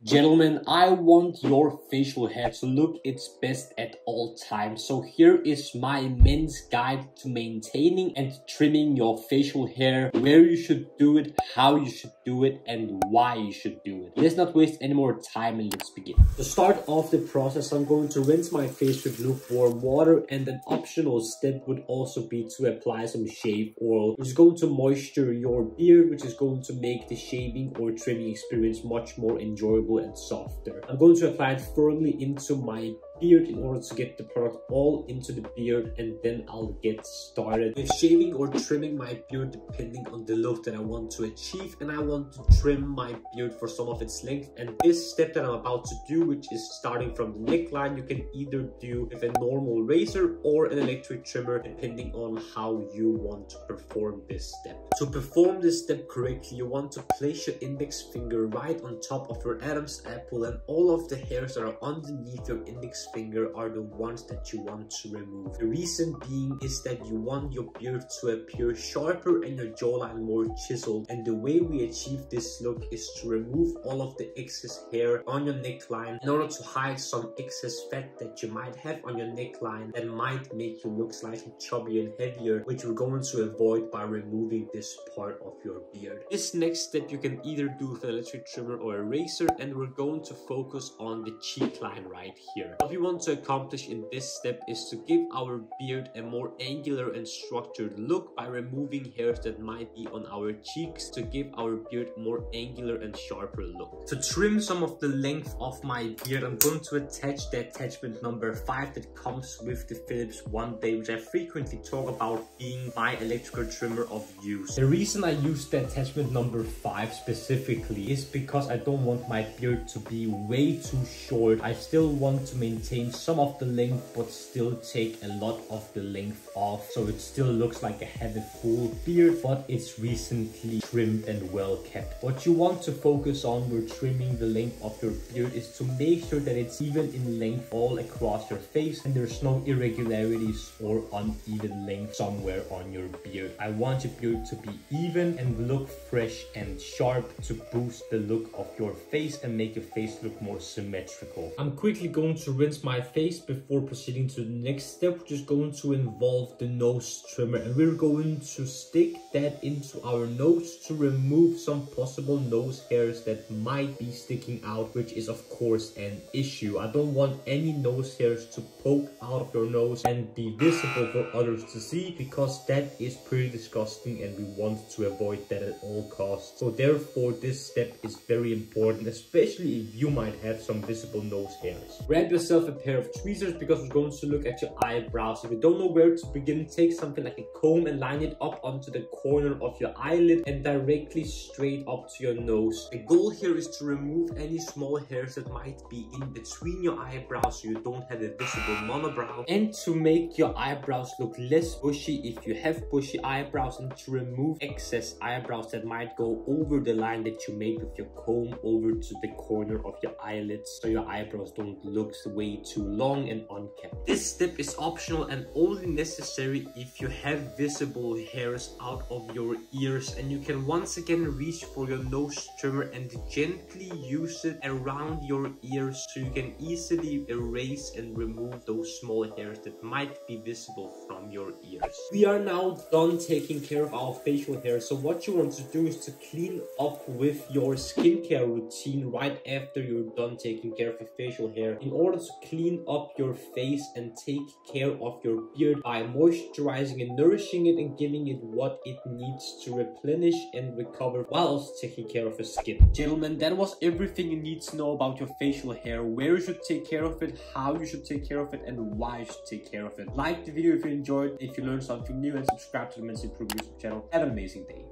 Gentlemen, I want your facial hair to look its best at all times. So here is my immense guide to maintaining and trimming your facial hair, where you should do it, how you should do it, and why you should do it. Let's not waste any more time and let's begin. To start off the process, I'm going to rinse my face with lukewarm water, and an optional step would also be to apply some shave oil, which is going to moisture your beard, which is going to make the shaving or trimming experience much more enjoyable and softer. I'm going to apply it firmly into my beard in order to get the product all into the beard, and then I'll get started with shaving or trimming my beard depending on the look that I want to achieve. And I want to trim my beard for some of its length, and this step that I'm about to do, which is starting from the neckline, you can either do with a normal razor or an electric trimmer depending on how you want to perform this step. To perform this step correctly, you want to place your index finger right on top of your Adam's apple, and all of the hairs that are underneath your index finger are the ones that you want to remove. The reason being is that you want your beard to appear sharper and your jawline more chiseled, and the way we achieve this look is to remove all of the excess hair on your neckline in order to hide some excess fat that you might have on your neckline that might make you look slightly chubby and heavier, which we're going to avoid by removing this part of your beard. This next step you can either do with an electric trimmer or a razor, and we're going to focus on the cheek line right here. What we want to accomplish in this step is to give our beard a more angular and structured look by removing hairs that might be on our cheeks to give our beard a more angular and sharper look. To trim some of the length of my beard, I'm going to attach the attachment number 5 that comes with the Philips OneBlade, which I frequently talk about being my electrical trimmer of use. The reason I use the attachment number 5 specifically is because I don't want my beard to be way too short. I still want to maintain some of the length but still take a lot of the length off, so it still looks like I have a full beard but it's recently trimmed and well kept. What you want to focus on when trimming the length of your beard is to make sure that it's even in length all across your face and there's no irregularities or uneven length somewhere on your beard. I want your beard to be even and look fresh and sharp to boost the look of your face and make your face look more symmetrical. I'm quickly going to rinse my face before proceeding to the next step, which is going to involve the nose trimmer, and we're going to stick that into our nose to remove some possible nose hairs that might be sticking out, which is of course an issue. I don't want any nose hairs to poke out of your nose and be visible for others to see, because that is pretty disgusting and we want to avoid that at all costs. So therefore this step is very important, especially if you might have some visible nose hairs. Grab yourself a pair of tweezers because we're going to look at your eyebrows. If you don't know where to begin, take something like a comb and line it up onto the corner of your eyelid and directly straight up to your nose. The goal here is to remove any small hairs that might be in between your eyebrows so you don't have a visible monobrow, and to make your eyebrows look less bushy if you have bushy eyebrows, and to remove excess eyebrows that might go over the line that you made with your comb over to the corner of your eyelids, so your eyebrows don't look way too long and unkept. This step is optional and only necessary if you have visible hairs out of your ears, and you can once again reach for your nose trimmer and gently use it around your ears so you can easily erase and remove those small hairs that might be visible from your ears. We are now done taking care of our facial hair, so what you want to do is to clean up with your skincare routine right after you're done taking care of your facial hair, in order to clean up your face and take care of your beard by moisturizing and nourishing it and giving it what it needs to replenish and recover while also taking care of your skin. Gentlemen, that was everything you need to know about your facial hair, where you should take care of it, how you should take care of it, and why you should take care of it. Like the video if you enjoyed, if you learned something new, and subscribe to the Men's Improved YouTube channel. Have an amazing day.